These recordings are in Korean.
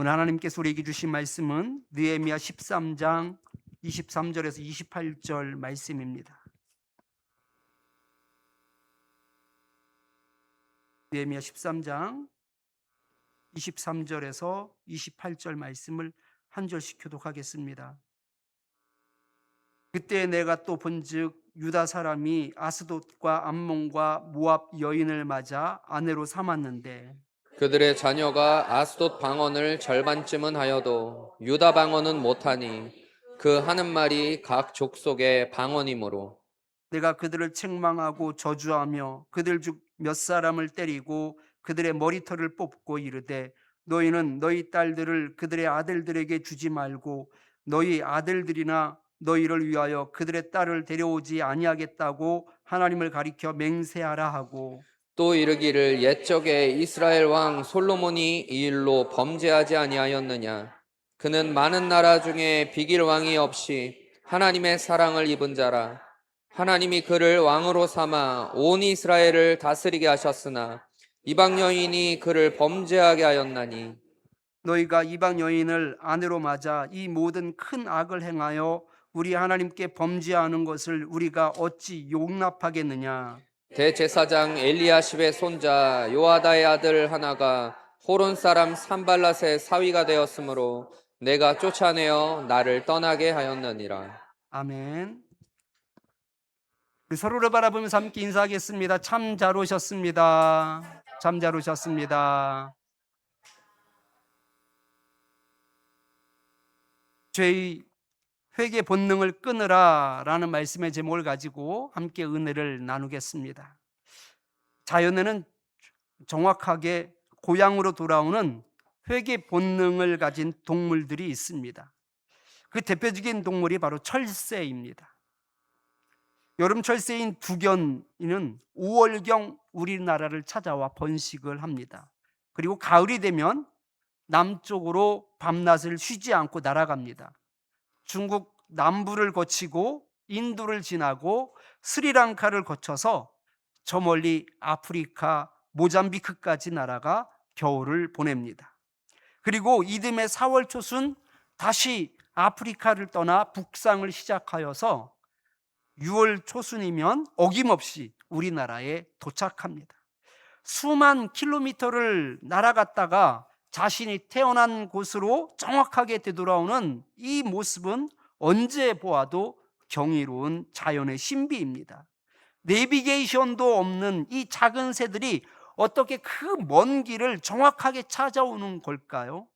오늘 하나님께서 우리에게 주신 말씀은 느헤미야 13장 23절에서 28절 말씀입니다. 느헤미야 13장 23절에서 28절 말씀을 한 절씩 교독하겠습니다. 그때 내가 또 본즉 유다 사람이 아스돗과 암몬과 모압 여인을 맞아 아내로 삼았는데 그들의 자녀가 아스돗 방언을 절반쯤은 하여도 유다 방언은 못하니 그 하는 말이 각 족속의 방언이므로 내가 그들을 책망하고 저주하며 그들 중 몇 사람을 때리고 그들의 머리털을 뽑고 이르되 너희는 너희 딸들을 그들의 아들들에게 주지 말고 너희 아들들이나 너희를 위하여 그들의 딸을 데려오지 아니하겠다고 하나님을 가리켜 맹세하라 하고 또 이르기를 옛적에 이스라엘 왕 솔로몬이 이 일로 범죄하지 아니하였느냐. 그는 많은 나라 중에 비길 왕이 없이 하나님의 사랑을 입은 자라. 하나님이 그를 왕으로 삼아 온 이스라엘을 다스리게 하셨으나 이방 여인이 그를 범죄하게 하였나니 너희가 이방 여인을 아내로 맞아 이 모든 큰 악을 행하여 우리 하나님께 범죄하는 것을 우리가 어찌 용납하겠느냐. 대제사장 엘리야십의 손자 요아다의 아들 하나가 호론 사람 산발랏의 사위가 되었으므로 내가 쫓아내어 나를 떠나게 하였느니라. 아멘. 서로를 바라보면서 함께 인사하겠습니다. 참 잘 오셨습니다. 참 잘 오셨습니다. 죄의 회개 본능을 끊으라 라는 말씀의 제목을 가지고 함께 은혜를 나누겠습니다. 자연에는 정확하게 고향으로 돌아오는 회개 본능을 가진 동물들이 있습니다. 그 대표적인 동물이 바로 철새입니다. 여름 철새인 두견이는 5월경 우리나라를 찾아와 번식을 합니다. 그리고 가을이 되면 남쪽으로 밤낮을 쉬지 않고 날아갑니다. 중국 남부를 거치고 인도를 지나고 스리랑카를 거쳐서 저 멀리 아프리카 모잠비크까지 날아가 겨울을 보냅니다. 그리고 이듬해 4월 초순 다시 아프리카를 떠나 북상을 시작하여서 6월 초순이면 어김없이 우리나라에 도착합니다. 수만 킬로미터를 날아갔다가 자신이 태어난 곳으로 정확하게 되돌아오는 이 모습은 언제 보아도 경이로운 자연의 신비입니다. 내비게이션도 없는 이 작은 새들이 어떻게 그 먼 길을 정확하게 찾아오는 걸까요?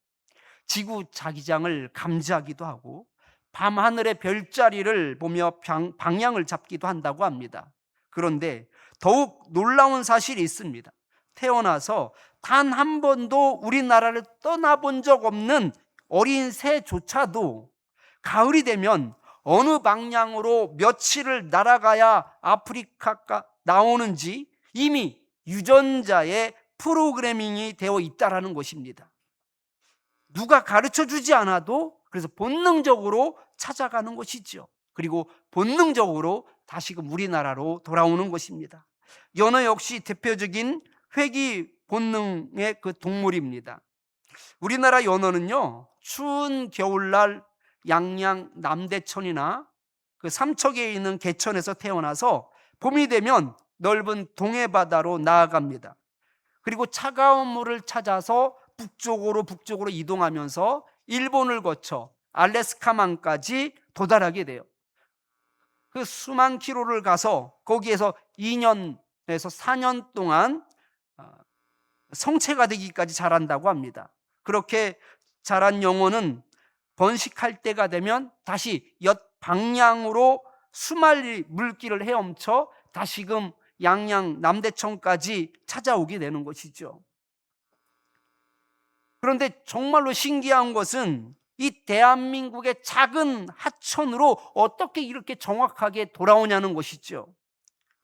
지구 자기장을 감지하기도 하고 밤하늘의 별자리를 보며 방향을 잡기도 한다고 합니다. 그런데 더욱 놀라운 사실이 있습니다. 태어나서 단 한 번도 우리나라를 떠나본 적 없는 어린 새조차도 가을이 되면 어느 방향으로 며칠을 날아가야 아프리카가 나오는지 이미 유전자에 프로그래밍이 되어 있다는 것입니다. 누가 가르쳐 주지 않아도 그래서 본능적으로 찾아가는 것이죠. 그리고 본능적으로 다시금 우리나라로 돌아오는 것입니다. 연어 역시 대표적인 회귀 본능의 그 동물입니다. 우리나라 연어는요, 추운 겨울날 양양 남대천이나 그 삼척에 있는 개천에서 태어나서 봄이 되면 넓은 동해바다로 나아갑니다. 그리고 차가운 물을 찾아서 북쪽으로 이동하면서 일본을 거쳐 알래스카만까지 도달하게 돼요. 그 수만 킬로를 가서 거기에서 2년에서 4년 동안 성체가 되기까지 자란다고 합니다. 그렇게 자란 영혼은 번식할 때가 되면 다시 옆 방향으로 수말리 물길을 헤엄쳐 다시금 양양 남대천까지 찾아오게 되는 것이죠. 그런데 정말로 신기한 것은 이 대한민국의 작은 하천으로 어떻게 이렇게 정확하게 돌아오냐는 것이죠.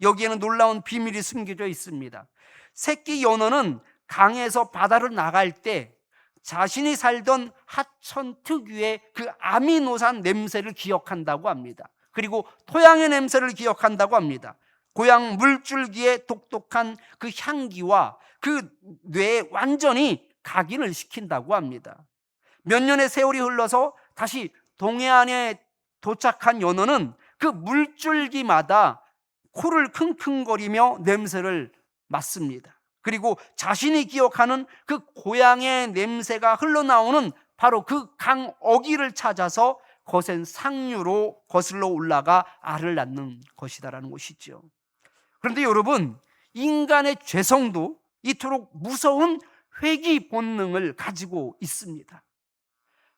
여기에는 놀라운 비밀이 숨겨져 있습니다. 새끼 연어는 강에서 바다로 나갈 때 자신이 살던 하천 특유의 그 아미노산 냄새를 기억한다고 합니다. 그리고 토양의 냄새를 기억한다고 합니다. 고향 물줄기의 독특한 그 향기와 그 뇌에 완전히 각인을 시킨다고 합니다. 몇 년의 세월이 흘러서 다시 동해안에 도착한 연어는 그 물줄기마다 코를 킁킁거리며 냄새를 맡습니다. 그리고 자신이 기억하는 그 고향의 냄새가 흘러나오는 바로 그 강 어귀를 찾아서 거센 상류로 거슬러 올라가 알을 낳는 것이다라는 것이죠. 그런데 여러분, 인간의 죄성도 이토록 무서운 회귀 본능을 가지고 있습니다.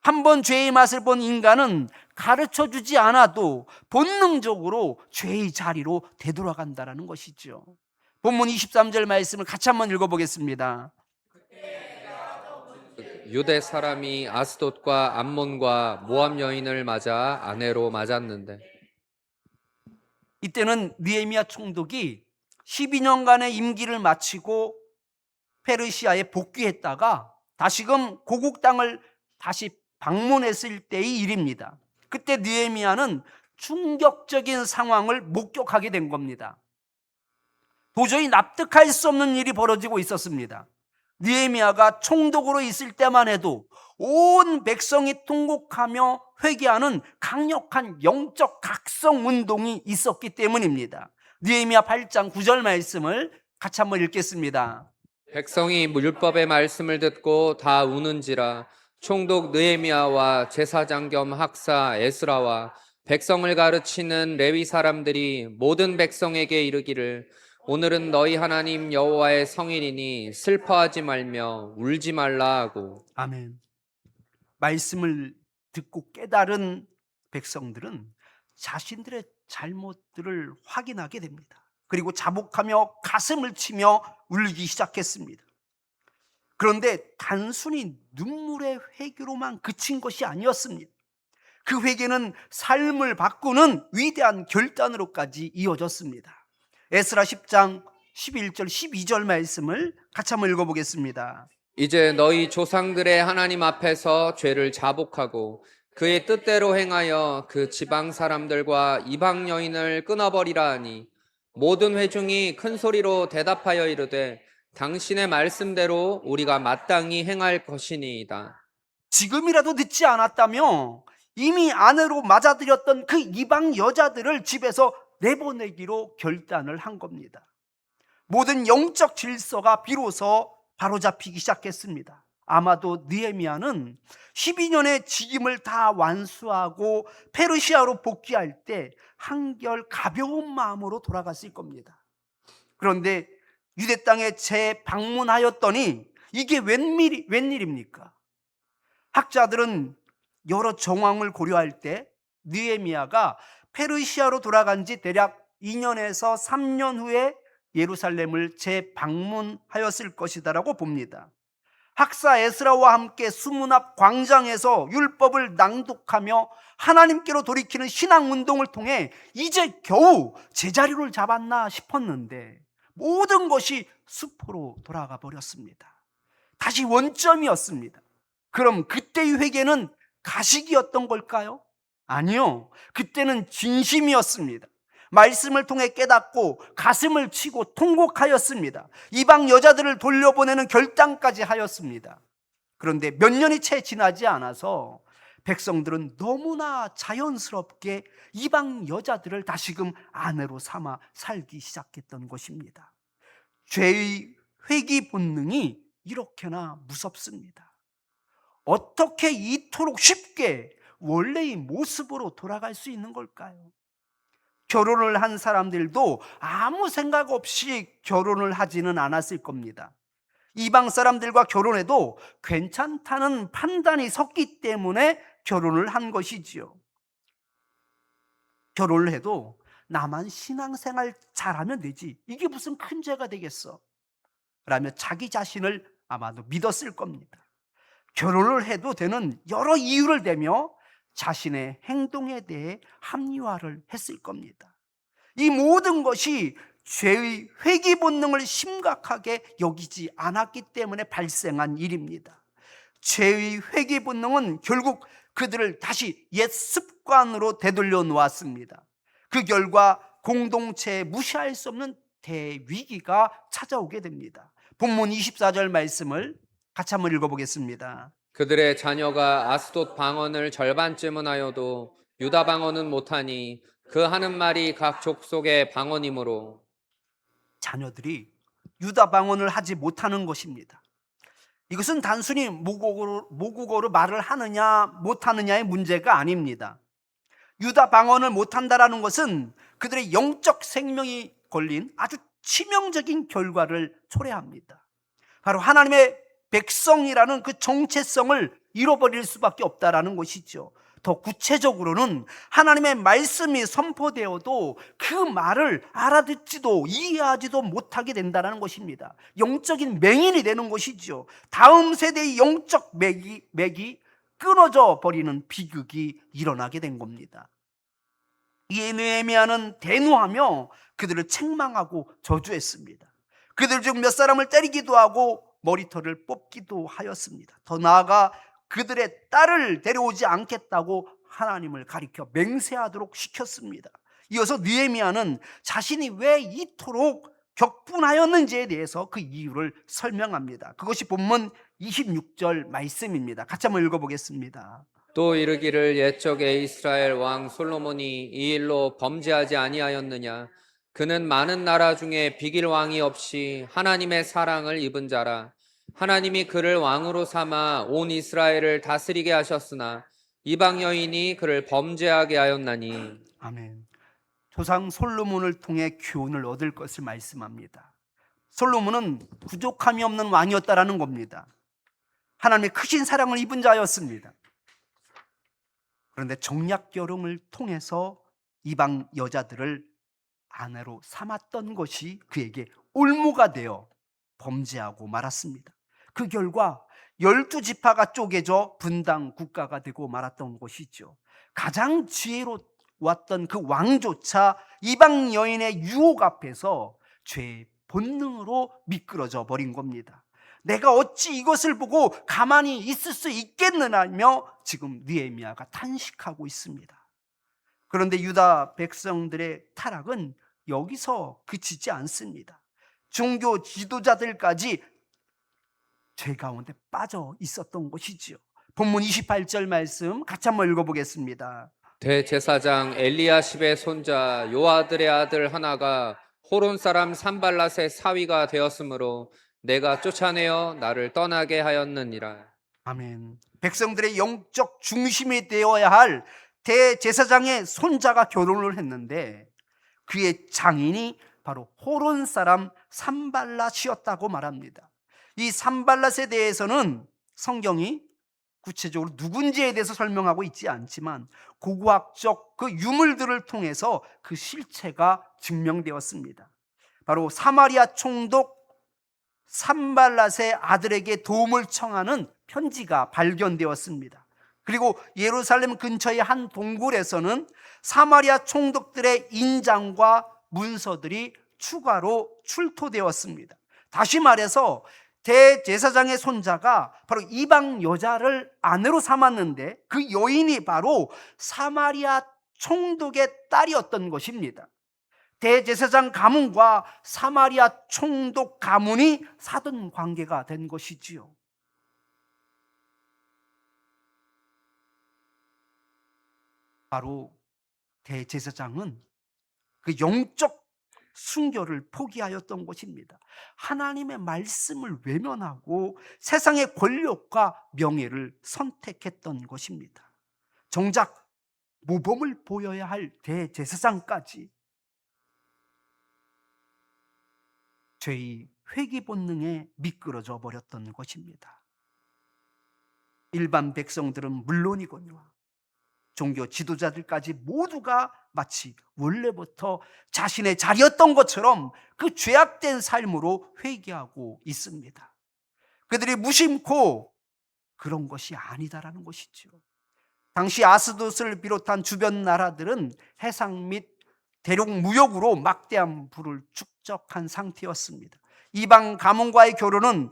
한번 죄의 맛을 본 인간은 가르쳐주지 않아도 본능적으로 죄의 자리로 되돌아간다는 것이죠. 본문 23절 말씀을 같이 한번 읽어보겠습니다. 유대 사람이 아스돗과 암몬과 모압 여인을 맞아 아내로 맞았는데 이때는 느헤미야 총독이 12년간의 임기를 마치고 페르시아에 복귀했다가 다시금 고국 땅을 다시 방문했을 때의 일입니다. 그때 느헤미야는 충격적인 상황을 목격하게 된 겁니다. 도저히 납득할 수 없는 일이 벌어지고 있었습니다. 느헤미야가 총독으로 있을 때만 해도 온 백성이 통곡하며 회개하는 강력한 영적 각성 운동이 있었기 때문입니다. 느헤미야 8장 9절 말씀을 같이 한번 읽겠습니다. 백성이 율법의 말씀을 듣고 다 우는지라 총독 느헤미야와 제사장 겸 학사 에스라와 백성을 가르치는 레위 사람들이 모든 백성에게 이르기를 오늘은 너희 하나님 여호와의 성일이니 슬퍼하지 말며 울지 말라 하고. 아멘. 말씀을 듣고 깨달은 백성들은 자신들의 잘못들을 확인하게 됩니다. 그리고 자복하며 가슴을 치며 울기 시작했습니다. 그런데 단순히 눈물의 회개로만 그친 것이 아니었습니다. 그 회개는 삶을 바꾸는 위대한 결단으로까지 이어졌습니다. 에스라 10장 11절 12절 말씀을 같이 한번 읽어보겠습니다. 이제 너희 조상들의 하나님 앞에서 죄를 자복하고 그의 뜻대로 행하여 그 지방 사람들과 이방 여인을 끊어버리라 하니 모든 회중이 큰 소리로 대답하여 이르되 당신의 말씀대로 우리가 마땅히 행할 것이니이다. 지금이라도 늦지 않았다며 이미 아내로 맞아들였던 그 이방 여자들을 집에서 내보내기로 결단을 한 겁니다. 모든 영적 질서가 비로소 바로잡히기 시작했습니다. 아마도 느헤미야는 12년의 직임을 다 완수하고 페르시아로 복귀할 때 한결 가벼운 마음으로 돌아갔을 겁니다. 그런데 유대 땅에 재방문하였더니 이게 웬일입니까? 학자들은 여러 정황을 고려할 때 느헤미야가 페르시아로 돌아간 지 대략 2년에서 3년 후에 예루살렘을 재방문하였을 것이다라고 봅니다. 학사 에스라와 함께 수문 앞 광장에서 율법을 낭독하며 하나님께로 돌이키는 신앙운동을 통해 이제 겨우 제자리를 잡았나 싶었는데 모든 것이 수포로 돌아가 버렸습니다. 다시 원점이었습니다. 그럼 그때의 회개는 가식이었던 걸까요? 아니요. 그때는 진심이었습니다. 말씀을 통해 깨닫고 가슴을 치고 통곡하였습니다. 이방 여자들을 돌려보내는 결단까지 하였습니다. 그런데 몇 년이 채 지나지 않아서 백성들은 너무나 자연스럽게 이방 여자들을 다시금 아내로 삼아 살기 시작했던 것입니다. 죄의 회귀 본능이 이렇게나 무섭습니다. 어떻게 이토록 쉽게 원래의 모습으로 돌아갈 수 있는 걸까요? 결혼을 한 사람들도 아무 생각 없이 결혼을 하지는 않았을 겁니다. 이방 사람들과 결혼해도 괜찮다는 판단이 섰기 때문에 결혼을 한 것이지요. 결혼을 해도 나만 신앙생활 잘하면 되지, 이게 무슨 큰 죄가 되겠어 라며 자기 자신을 아마도 믿었을 겁니다. 결혼을 해도 되는 여러 이유를 대며 자신의 행동에 대해 합리화를 했을 겁니다. 이 모든 것이 죄의 회귀 본능을 심각하게 여기지 않았기 때문에 발생한 일입니다. 죄의 회귀 본능은 결국 그들을 다시 옛 습관으로 되돌려 놓았습니다. 그 결과 공동체에 무시할 수 없는 대위기가 찾아오게 됩니다. 본문 24절 말씀을 같이 한번 읽어보겠습니다. 그들의 자녀가 아스돗 방언을 절반쯤은 하여도 유다 방언은 못하니 그 하는 말이 각 족속의 방언이므로. 자녀들이 유다 방언을 하지 못하는 것입니다. 이것은 단순히 모국어로 말을 하느냐 못하느냐의 문제가 아닙니다. 유다 방언을 못한다라는 것은 그들의 영적 생명이 걸린 아주 치명적인 결과를 초래합니다. 바로 하나님의 백성이라는 그 정체성을 잃어버릴 수밖에 없다라는 것이죠. 더 구체적으로는 하나님의 말씀이 선포되어도 그 말을 알아듣지도 이해하지도 못하게 된다는 것입니다. 영적인 맹인이 되는 것이죠. 다음 세대의 영적 맥이 끊어져 버리는 비극이 일어나게 된 겁니다. 이에 느헤미야는 대노하며 그들을 책망하고 저주했습니다. 그들 중 몇 사람을 때리기도 하고 머리털을 뽑기도 하였습니다. 더 나아가 그들의 딸을 데려오지 않겠다고 하나님을 가리켜 맹세하도록 시켰습니다. 이어서 느헤미야는 자신이 왜 이토록 격분하였는지에 대해서 그 이유를 설명합니다. 그것이 본문 26절 말씀입니다. 같이 한번 읽어보겠습니다. 또 이르기를 옛적에 이스라엘 왕 솔로몬이 이 일로 범죄하지 아니하였느냐. 그는 많은 나라 중에 비길 왕이 없이 하나님의 사랑을 입은 자라. 하나님이 그를 왕으로 삼아 온 이스라엘을 다스리게 하셨으나 이방 여인이 그를 범죄하게 하였나니. 아멘. 조상 솔로몬을 통해 교훈을 얻을 것을 말씀합니다. 솔로몬은 부족함이 없는 왕이었다라는 겁니다. 하나님의 크신 사랑을 입은 자였습니다. 그런데 정략 결혼을 통해서 이방 여자들을 아내로 삼았던 것이 그에게 올무가 되어 범죄하고 말았습니다. 그 결과 12지파가 쪼개져 분당 국가가 되고 말았던 것이죠. 가장 지혜로웠던 그 왕조차 이방 여인의 유혹 앞에서 죄의 본능으로 미끄러져 버린 겁니다. 내가 어찌 이것을 보고 가만히 있을 수 있겠느냐며 지금 느헤미야가 탄식하고 있습니다. 그런데 유다 백성들의 타락은 여기서 그치지 않습니다. 종교 지도자들까지 죄 가운데 빠져 있었던 것이지요. 본문 28절 말씀 같이 한번 읽어보겠습니다. 대제사장 엘리야십의 손자 요아들의 아들 하나가 호론 사람 산발랏의 사위가 되었으므로 내가 쫓아내어 나를 떠나게 하였느니라. 아멘. 백성들의 영적 중심이 되어야 할 대제사장의 손자가 결혼을 했는데 그의 장인이 바로 호론 사람 산발랏이었다고 말합니다. 이 산발랏에 대해서는 성경이 구체적으로 누군지에 대해서 설명하고 있지 않지만 고고학적 그 유물들을 통해서 그 실체가 증명되었습니다. 바로 사마리아 총독 산발랏의 아들에게 도움을 청하는 편지가 발견되었습니다. 그리고 예루살렘 근처의 한 동굴에서는 사마리아 총독들의 인장과 문서들이 추가로 출토되었습니다. 다시 말해서 대제사장의 손자가 바로 이방 여자를 아내로 삼았는데 그 여인이 바로 사마리아 총독의 딸이었던 것입니다. 대제사장 가문과 사마리아 총독 가문이 사돈 관계가 된 것이지요. 바로 대제사장은 그 영적 순결을 포기하였던 것입니다. 하나님의 말씀을 외면하고 세상의 권력과 명예를 선택했던 것입니다. 정작 모범을 보여야 할 대제사장까지 죄의 회귀 본능에 미끄러져 버렸던 것입니다. 일반 백성들은 물론이거니와 종교 지도자들까지 모두가 마치 원래부터 자신의 자리였던 것처럼 그 죄악된 삶으로 회개하고 있습니다. 그들이 무심코 그런 것이 아니다라는 것이죠. 당시 아스돗을 비롯한 주변 나라들은 해상 및 대륙 무역으로 막대한 부를 축적한 상태였습니다. 이방 가문과의 결혼은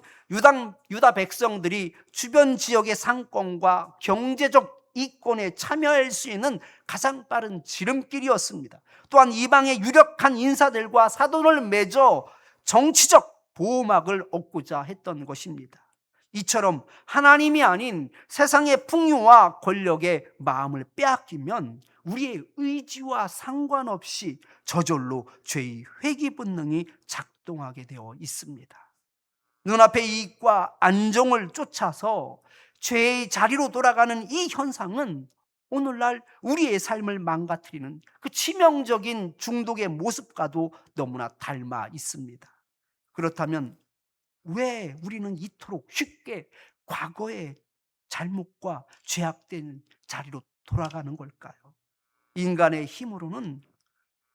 유다 백성들이 주변 지역의 상권과 경제적 이권에 참여할 수 있는 가장 빠른 지름길이었습니다. 또한 이방의 유력한 인사들과 사돈을 맺어 정치적 보호막을 얻고자 했던 것입니다. 이처럼 하나님이 아닌 세상의 풍요와 권력의 마음을 빼앗기면 우리의 의지와 상관없이 저절로 죄의 회귀 본능이 작동하게 되어 있습니다. 눈앞의 이익과 안정을 쫓아서 죄의 자리로 돌아가는 이 현상은 오늘날 우리의 삶을 망가뜨리는 그 치명적인 중독의 모습과도 너무나 닮아 있습니다. 그렇다면 왜 우리는 이토록 쉽게 과거의 잘못과 죄악된 자리로 돌아가는 걸까요? 인간의 힘으로는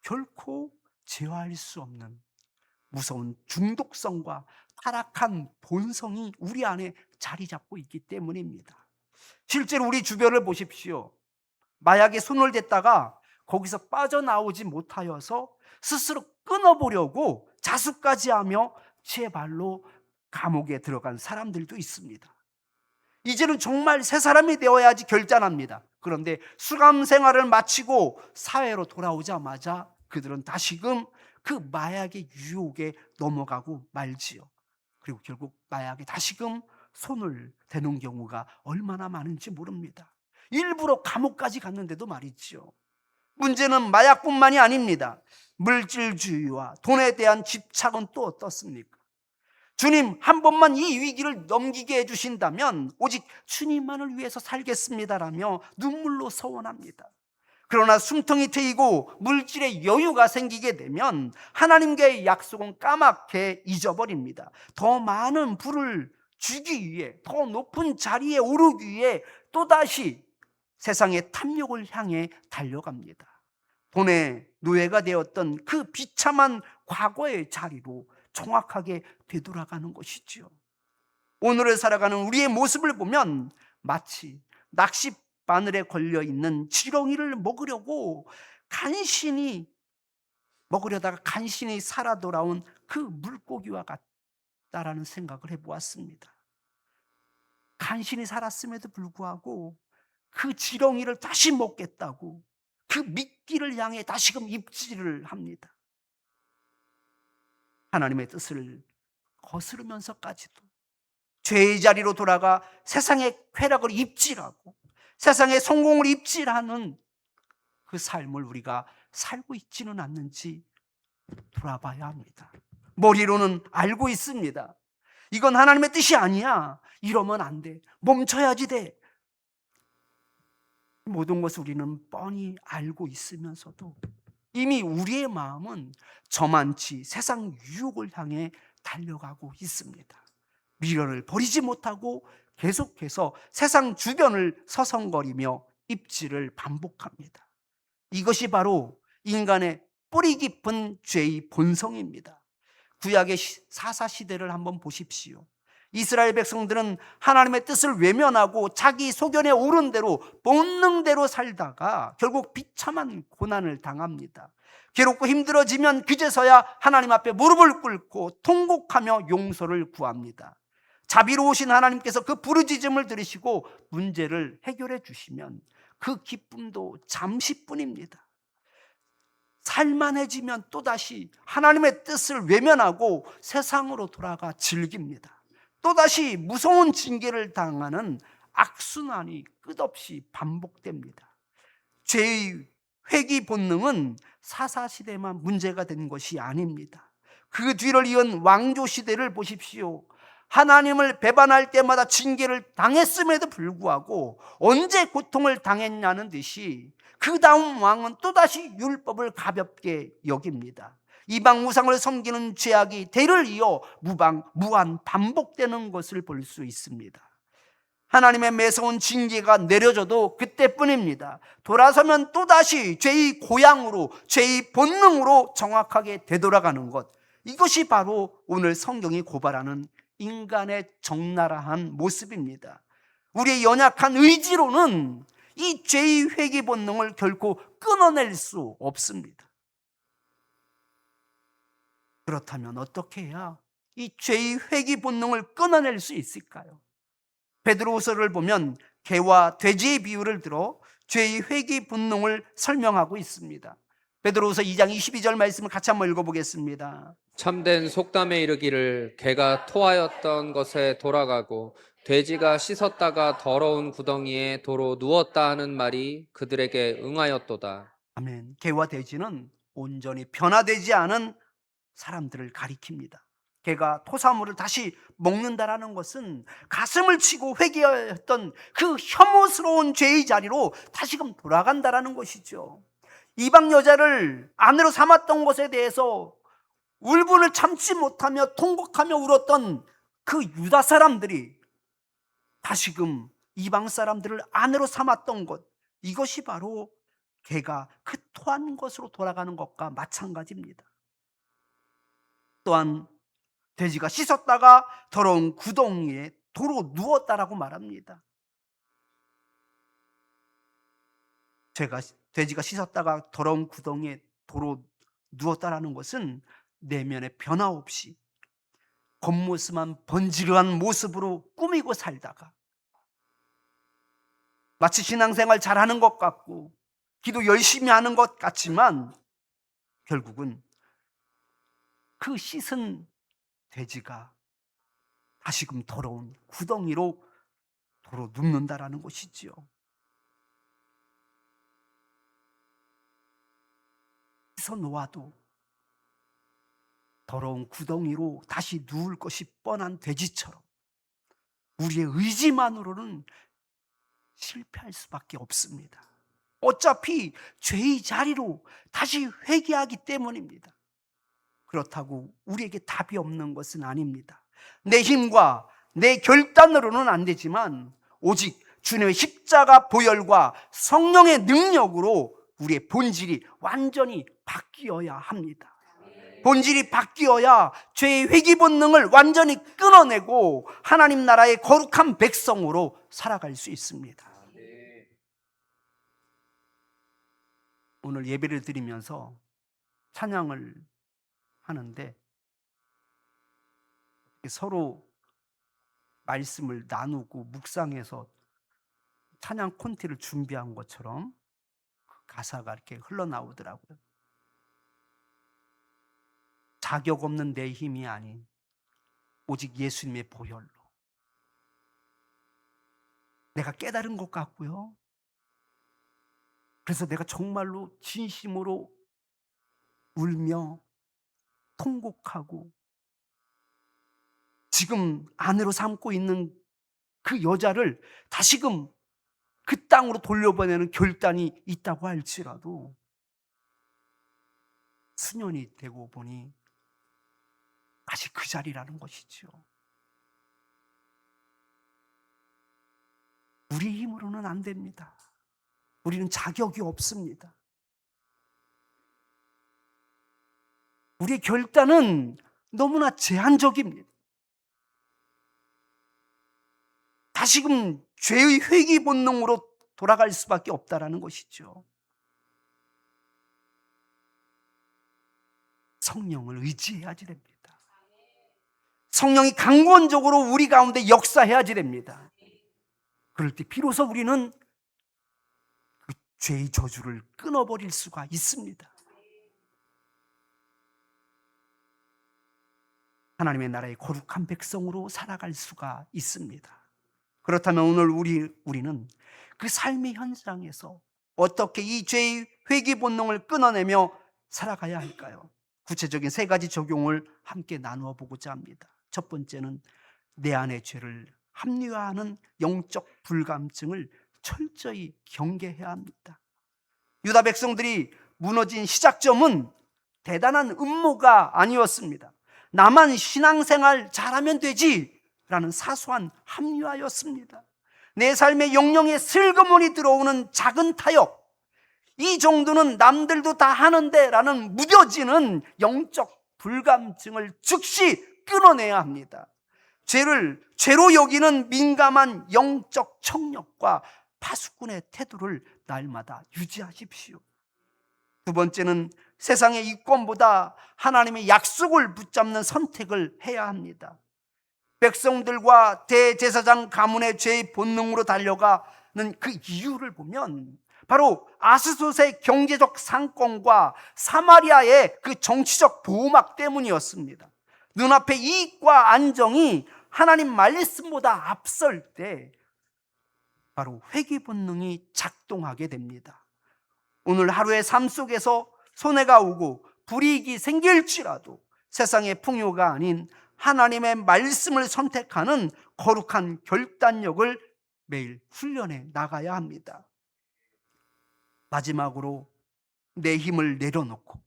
결코 제어할 수 없는 무서운 중독성과 타락한 본성이 우리 안에 자리 잡고 있기 때문입니다. 실제로 우리 주변을 보십시오. 마약에 손을 댔다가 거기서 빠져나오지 못하여서 스스로 끊어보려고 자수까지 하며 제 발로 감옥에 들어간 사람들도 있습니다. 이제는 정말 새 사람이 되어야지 결단합니다. 그런데 수감 생활을 마치고 사회로 돌아오자마자 그들은 다시금 그 마약의 유혹에 넘어가고 말지요. 그리고 결국 마약에 다시금 손을 대는 경우가 얼마나 많은지 모릅니다. 일부러 감옥까지 갔는데도 말이지요. 문제는 마약뿐만이 아닙니다. 물질주의와 돈에 대한 집착은 또 어떻습니까? 주님, 한 번만 이 위기를 넘기게 해주신다면 오직 주님만을 위해서 살겠습니다라며 눈물로 서원합니다. 그러나 숨통이 트이고 물질의 여유가 생기게 되면 하나님과의 약속은 까맣게 잊어버립니다. 더 많은 부를 주기 위해, 더 높은 자리에 오르기 위해 또다시 세상의 탐욕을 향해 달려갑니다. 돈의 노예가 되었던 그 비참한 과거의 자리로 정확하게 되돌아가는 것이지요. 오늘을 살아가는 우리의 모습을 보면 마치 낚싯바늘에 걸려있는 지렁이를 먹으려고 간신히 먹으려다가 간신히 살아 돌아온 그 물고기와 같다라는 생각을 해보았습니다. 간신히 살았음에도 불구하고 그 지렁이를 다시 먹겠다고 그 미끼를 향해 다시금 입질을 합니다. 하나님의 뜻을 거스르면서까지도 죄의 자리로 돌아가 세상의 쾌락을 입질하고 세상의 성공을 입질하는 그 삶을 우리가 살고 있지는 않는지 돌아봐야 합니다. 머리로는 알고 있습니다. 이건 하나님의 뜻이 아니야. 이러면 안 돼. 멈춰야지 돼. 모든 것을 우리는 뻔히 알고 있으면서도 이미 우리의 마음은 저만치 세상 유혹을 향해 달려가고 있습니다. 미련을 버리지 못하고 계속해서 세상 주변을 서성거리며 입질을 반복합니다. 이것이 바로 인간의 뿌리 깊은 죄의 본성입니다. 구약의 사사시대를 한번 보십시오. 이스라엘 백성들은 하나님의 뜻을 외면하고 자기 소견에 오른 대로 본능대로 살다가 결국 비참한 고난을 당합니다. 괴롭고 힘들어지면 그제서야 하나님 앞에 무릎을 꿇고 통곡하며 용서를 구합니다. 자비로우신 하나님께서 그 부르짖음을 들으시고 문제를 해결해 주시면 그 기쁨도 잠시뿐입니다. 살만해지면 또다시 하나님의 뜻을 외면하고 세상으로 돌아가 즐깁니다. 또다시 무서운 징계를 당하는 악순환이 끝없이 반복됩니다. 죄의 회귀 본능은 사사시대만 문제가 된 것이 아닙니다. 그 뒤를 이은 왕조시대를 보십시오. 하나님을 배반할 때마다 징계를 당했음에도 불구하고 언제 고통을 당했냐는 듯이 그 다음 왕은 또다시 율법을 가볍게 여깁니다. 이방 우상을 섬기는 죄악이 대를 이어 무한 반복되는 것을 볼 수 있습니다. 하나님의 매서운 징계가 내려져도 그때뿐입니다. 돌아서면 또다시 죄의 고향으로, 죄의 본능으로 정확하게 되돌아가는 것, 이것이 바로 오늘 성경이 고발하는 인간의 적나라한 모습입니다. 우리의 연약한 의지로는 이 죄의 회귀 본능을 결코 끊어낼 수 없습니다. 그렇다면 어떻게 해야 이 죄의 회귀 본능을 끊어낼 수 있을까요? 베드로후서를 보면 개와 돼지의 비유를 들어 죄의 회귀 본능을 설명하고 있습니다. 베드로후서 2장 22절 말씀을 같이 한번 읽어보겠습니다. 참된 속담에 이르기를 개가 토하였던 것에 돌아가고 돼지가 씻었다가 더러운 구덩이에 도로 누웠다 하는 말이 그들에게 응하였도다. 아멘. 개와 돼지는 온전히 변화되지 않은 사람들을 가리킵니다. 개가 토사물을 다시 먹는다라는 것은 가슴을 치고 회개했던 그 혐오스러운 죄의 자리로 다시금 돌아간다라는 것이죠. 이방 여자를 아내로 삼았던 것에 대해서 울분을 참지 못하며 통곡하며 울었던 그 유다 사람들이 다시금 이방 사람들을 아내로 삼았던 것, 이것이 바로 개가 그 토한 것으로 돌아가는 것과 마찬가지입니다. 또한 돼지가 씻었다가 더러운 구덩이에 도로 누웠다라고 말합니다. 돼지가 씻었다가 더러운 구덩이에 도로 누웠다라는 것은 내면의 변화 없이 겉모습만 번지르한 모습으로 꾸미고 살다가 마치 신앙생활 잘하는 것 같고 기도 열심히 하는 것 같지만 결국은 그 씻은 돼지가 다시금 더러운 구덩이로 도로 눕는다라는 것이지요. 씻어 놓아도 더러운 구덩이로 다시 누울 것이 뻔한 돼지처럼 우리의 의지만으로는 실패할 수밖에 없습니다. 어차피 죄의 자리로 다시 회개하기 때문입니다. 그렇다고 우리에게 답이 없는 것은 아닙니다. 내 힘과 내 결단으로는 안 되지만 오직 주님의 십자가 보혈과 성령의 능력으로 우리의 본질이 완전히 바뀌어야 합니다. 본질이 바뀌어야 죄의 회개 본능을 완전히 끊어내고 하나님 나라의 거룩한 백성으로 살아갈 수 있습니다. 오늘 예배를 드리면서 찬양을 하는데 서로 말씀을 나누고 묵상해서 찬양 콘티를 준비한 것처럼 가사가 이렇게 흘러나오더라고요. 자격 없는 내 힘이 아닌 오직 예수님의 보혈로. 내가 깨달은 것 같고요. 그래서 내가 정말로 진심으로 울며 통곡하고 지금 아내로 삼고 있는 그 여자를 다시금 그 땅으로 돌려보내는 결단이 있다고 할지라도 수년이 되고 보니 다시 그 자리라는 것이죠. 우리 힘으로는 안 됩니다. 우리는 자격이 없습니다. 우리의 결단은 너무나 제한적입니다. 다시금 죄의 회귀 본능으로 돌아갈 수밖에 없다라는 것이죠. 성령을 의지해야지 됩니다. 성령이 강권적으로 우리 가운데 역사해야지 됩니다. 그럴 때 비로소 우리는 그 죄의 저주를 끊어버릴 수가 있습니다. 하나님의 나라의 거룩한 백성으로 살아갈 수가 있습니다. 그렇다면 오늘 우리는 그 삶의 현장에서 어떻게 이 죄의 회귀 본능을 끊어내며 살아가야 할까요? 구체적인 세 가지 적용을 함께 나누어 보고자 합니다. 첫 번째는 내 안의 죄를 합리화하는 영적 불감증을 철저히 경계해야 합니다. 유다 백성들이 무너진 시작점은 대단한 음모가 아니었습니다. 나만 신앙생활 잘하면 되지라는 사소한 합리화였습니다. 내 삶의 영영에 슬그머니 들어오는 작은 타협, 이 정도는 남들도 다 하는데 라는 무뎌지는 영적 불감증을 즉시 끊어내야 합니다. 죄를 죄로 여기는 민감한 영적 청력과 파수꾼의 태도를 날마다 유지하십시오. 두 번째는 세상의 이권보다 하나님의 약속을 붙잡는 선택을 해야 합니다. 백성들과 대제사장 가문의 죄의 본능으로 달려가는 그 이유를 보면 바로 아스돗의 경제적 상권과 사마리아의 그 정치적 보호막 때문이었습니다. 눈앞의 이익과 안정이 하나님 말씀보다 앞설 때 바로 회귀 본능이 작동하게 됩니다. 오늘 하루의 삶 속에서 손해가 오고 불이익이 생길지라도 세상의 풍요가 아닌 하나님의 말씀을 선택하는 거룩한 결단력을 매일 훈련해 나가야 합니다. 마지막으로 내 힘을 내려놓고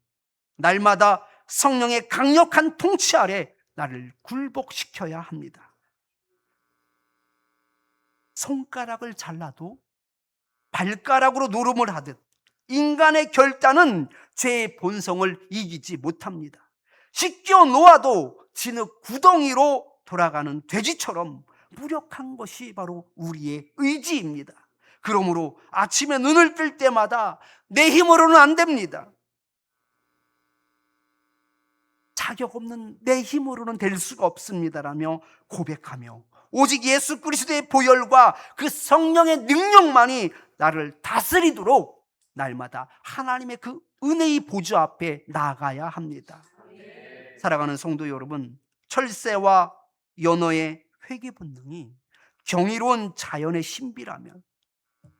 날마다 성령의 강력한 통치 아래 나를 굴복시켜야 합니다. 손가락을 잘라도 발가락으로 노름을 하듯 인간의 결단은 죄의 본성을 이기지 못합니다. 씻겨 놓아도 진흙 구덩이로 돌아가는 돼지처럼 무력한 것이 바로 우리의 의지입니다. 그러므로 아침에 눈을 뜰 때마다 내 힘으로는 안 됩니다. 자격 없는 내 힘으로는 될 수가 없습니다라며 고백하며 오직 예수 그리스도의 보혈과 그 성령의 능력만이 나를 다스리도록 날마다 하나님의 그 은혜의 보좌 앞에 나아가야 합니다. 사랑하는 성도 여러분, 철새와 연어의 회귀 본능이 경이로운 자연의 신비라면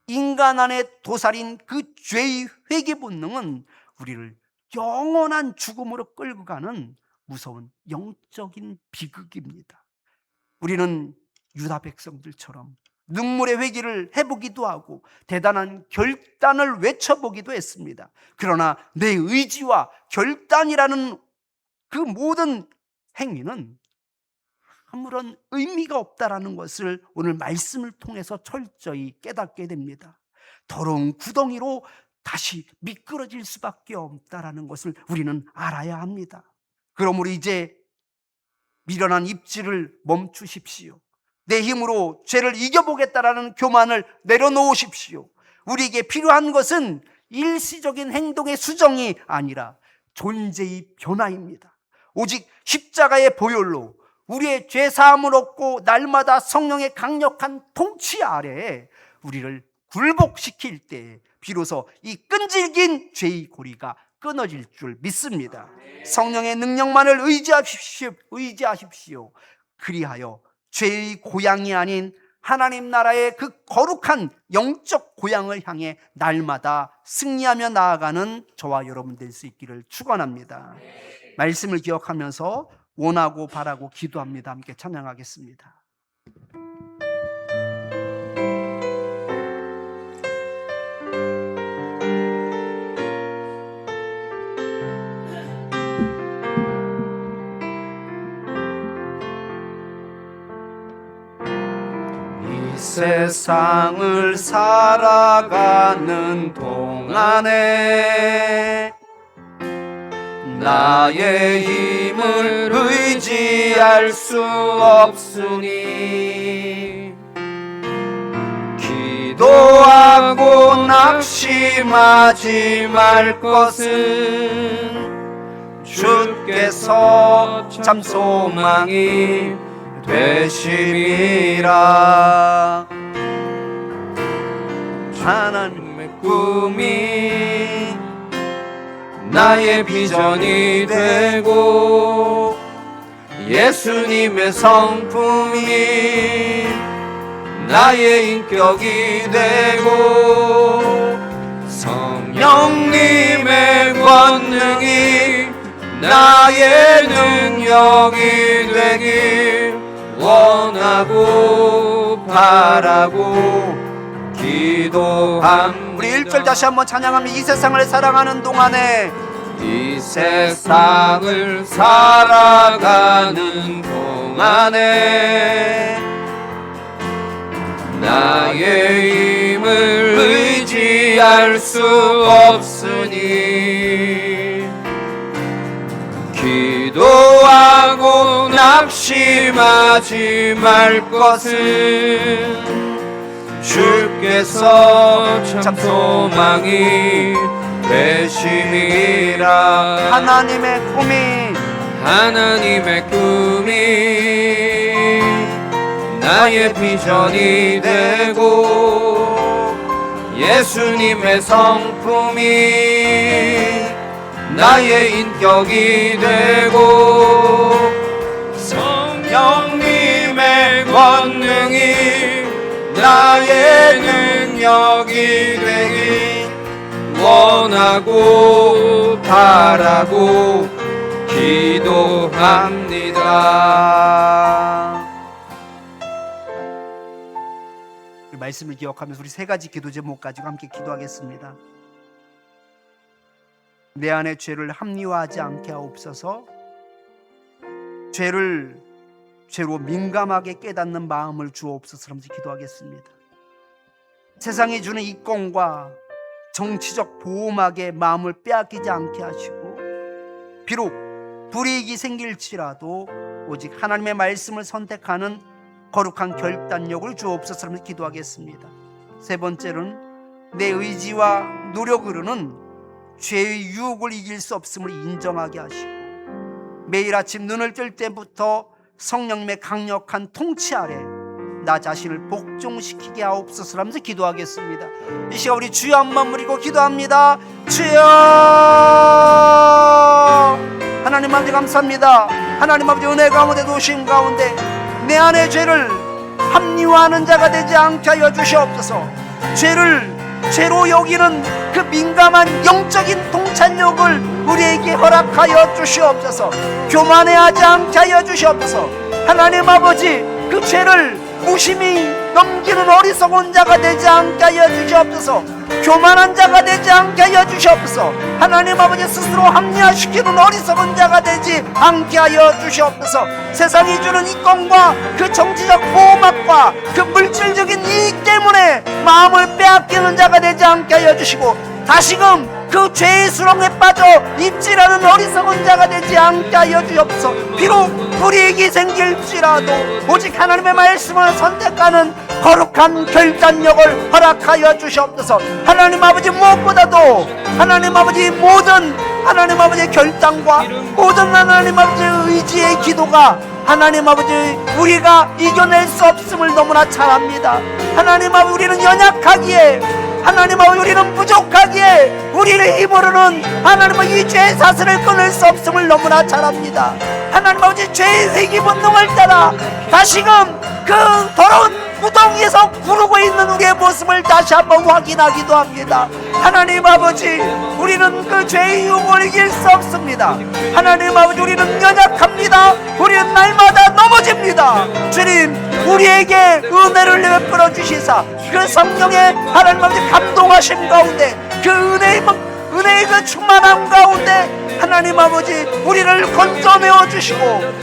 인간 안에 도살인 그 죄의 회귀 본능은 우리를 영원한 죽음으로 끌고 가는 무서운 영적인 비극입니다. 우리는 유다 백성들처럼 눈물의 회개를 해보기도 하고 대단한 결단을 외쳐보기도 했습니다. 그러나 내 의지와 결단이라는 그 모든 행위는 아무런 의미가 없다라는 것을 오늘 말씀을 통해서 철저히 깨닫게 됩니다. 더러운 구덩이로 다시 미끄러질 수밖에 없다라는 것을 우리는 알아야 합니다. 그러므로 이제 미련한 입질을 멈추십시오. 내 힘으로 죄를 이겨보겠다라는 교만을 내려놓으십시오. 우리에게 필요한 것은 일시적인 행동의 수정이 아니라 존재의 변화입니다. 오직 십자가의 보혈로 우리의 죄사함을 얻고 날마다 성령의 강력한 통치 아래에 우리를 굴복시킬 때 비로소 이 끈질긴 죄의 고리가 끊어질 줄 믿습니다. 성령의 능력만을 의지하십시오. 그리하여 죄의 고향이 아닌 하나님 나라의 그 거룩한 영적 고향을 향해 날마다 승리하며 나아가는 저와 여러분 될 수 있기를 축원합니다. 말씀을 기억하면서 원하고 바라고 기도합니다. 함께 찬양하겠습니다. 이 세상을 살아가는 동안에 나의 힘을 의지할 수 없으니 기도하고 낙심하지 말 것은 주께서 참 소망이 되심이라. 하나님의 꿈이 나의 비전이 되고 예수님의 성품이 나의 인격이 되고 성령님의 권능이 나의 능력이 되길 원하고 바라고 기도함. 우리 1절 다시 한번 찬양하며 이 세상을 사랑하는 동안에 이 세상을 살아가는 동안에 나의 힘을 의지할 수 없으니 기도하고 낙심하지 말 것은 주께서 참 소망이 되심이라. 하나님의 꿈이 나의 비전이 되고 예수님의 성품이 나의 인격이 되고 성령님의 권능이 나의 능력이 되기 원하고 바라고 기도합니다. 이 말씀을 기억하면서 우리 세 가지 기도 제목 가지고 함께 기도하겠습니다. 내 안에 죄를 합리화하지 않게 하옵소서. 죄로 민감하게 깨닫는 마음을 주옵소서 하면서 기도하겠습니다. 세상이 주는 이권과 정치적 보호막에 마음을 빼앗기지 않게 하시고, 비록 불이익이 생길지라도 오직 하나님의 말씀을 선택하는 거룩한 결단력을 주옵소서 하면서 기도하겠습니다. 세 번째는 내 의지와 노력으로는 죄의 유혹을 이길 수 없음을 인정하게 하시고, 매일 아침 눈을 뜰 때부터 성령님의 강력한 통치 아래 나 자신을 복종시키게 하옵소서 하면서 기도하겠습니다. 이 시간 우리 주여 한번 부르고 기도합니다. 주여, 하나님 아버지 감사합니다. 하나님 아버지 은혜 가운데 도심 가운데 내 안의 죄를 합리화하는 자가 되지 않게 하여 주시옵소서. 죄로 여기는 그 민감한 영적인 통찰력을 우리에게 허락하여 주시옵소서. 교만해하지 않게 하여 주시옵소서. 하나님 아버지, 그 죄를 무심히 넘기는 어리석은 자가 되지 않게 하여 주시옵소서. 교만한 자가 되지 않게 하여 주시옵소서. 하나님 아버지, 스스로 합리화시키는 어리석은 자가 되지 않게 하여 주시옵소서. 세상이 주는 이권과 그 정치적 보호막과 그 물질적인 이익 때문에 마음을 빼앗기는 자가 되지 않게 하여 주시고, 다시금 그 죄의 수렁에 빠져 입질하는 어리석은 자가 되지 않게 하여 주옵소서. 비록 불이익이 생길지라도 오직 하나님의 말씀을 선택하는 거룩한 결단력을 허락하여 주시옵소서. 하나님 아버지, 무엇보다도 하나님 아버지 모든 하나님 아버지의 결단과 모든 하나님 아버지의 의지의 기도가 하나님 아버지 우리가 이겨낼 수 없음을 너무나 잘 압니다. 하나님 아버지, 우리는 연약하기에, 하나님 아버지 우리는 부족하기에 우리의 힘으로는 하나님 아버지 이 죄의 사슬을 끊을 수 없음을 너무나 잘 압니다. 하나님 아버지, 죄의 회귀 본능을 따라 다시금 그 더러운 무더기에서 구르고 있는 우리의 모습을 다시 한번 확인하기도 합니다. 하나님 아버지, 우리는 그 죄의 유혹을 이길 수 없습니다. 하나님 아버지, 우리는 연약합니다. 우리는 날마다 넘어집니다. 주님, 우리에게 은혜를 베풀어 주시사 그 성령의 하나님 아버지 감동하심 가운데 그 은혜의 그 충만함 가운데 하나님 아버지 우리를 건져내어 주시고,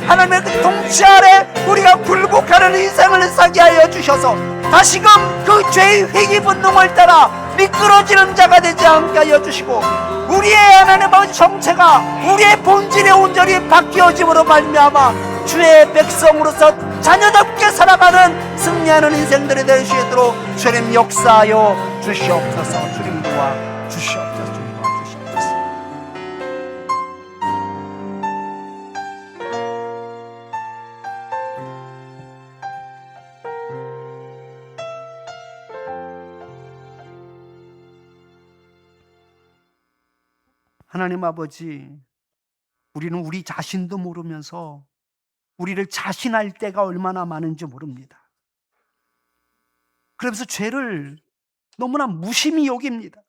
하나님의 그 통치 아래 우리가 굴복하는 인생을 살게 하여 주셔서 다시금 그 죄의 회귀 본능을 따라 미끄러지는 자가 되지 않게 하여 주시고, 우리의 하나님 아버지 정체가 우리의 본질의 온전히 바뀌어짐으로 말미암아 주의 백성으로서 자녀답게 살아가는 승리하는 인생들이 될 수 있도록 주님 역사하여 주시옵소서. 주님 도와 주시옵소서. 주님 도와 주시옵소서. 하나님 아버지, 우리는 우리 자신도 모르면서 우리를 자신할 때가 얼마나 많은지 모릅니다. 그러면서 죄를 너무나 무심히 여깁니다.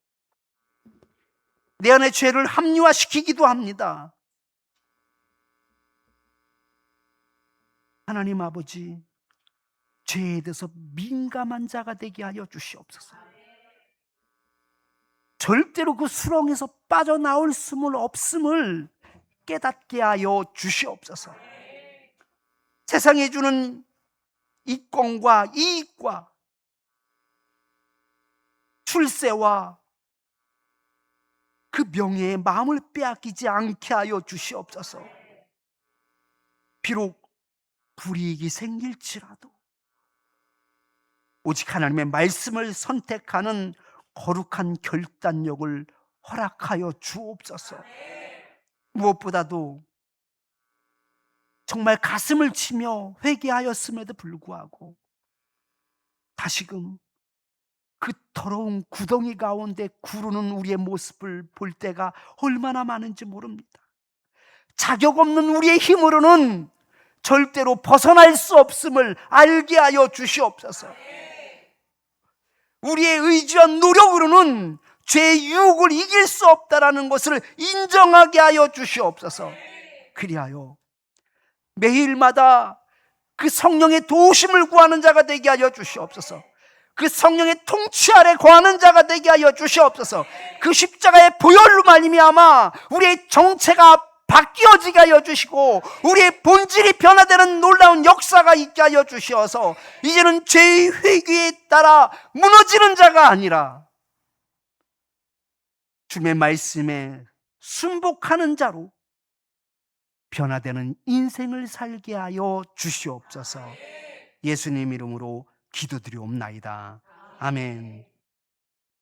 내 안에 죄를 합리화시키기도 합니다. 하나님 아버지, 죄에 대해서 민감한 자가 되게 하여 주시옵소서. 절대로 그 수렁에서 빠져나올 수는 없음을 깨닫게 하여 주시옵소서. 세상에 주는 이권과 이익과 출세와 그 명예의 마음을 빼앗기지 않게 하여 주시옵소서. 비록 불이익이 생길지라도 오직 하나님의 말씀을 선택하는 거룩한 결단력을 허락하여 주옵소서. 무엇보다도 정말 가슴을 치며 회개하였음에도 불구하고 다시금 그 더러운 구덩이 가운데 구르는 우리의 모습을 볼 때가 얼마나 많은지 모릅니다. 자격 없는 우리의 힘으로는 절대로 벗어날 수 없음을 알게 하여 주시옵소서. 우리의 의지와 노력으로는 죄의 유혹을 이길 수 없다라는 것을 인정하게 하여 주시옵소서. 그리하여 매일마다 그 성령의 도우심을 구하는 자가 되게 하여 주시옵소서. 그 성령의 통치 아래 거하는 자가 되게 하여 주시옵소서. 그 십자가의 보혈로 말미암아 우리의 정체가 바뀌어지게 하여 주시고 우리의 본질이 변화되는 놀라운 역사가 있게 하여 주시어서 이제는 죄의 회귀에 따라 무너지는 자가 아니라 주님의 말씀에 순복하는 자로 변화되는 인생을 살게 하여 주시옵소서. 예수님 이름으로 기도드리옵나이다. 아멘.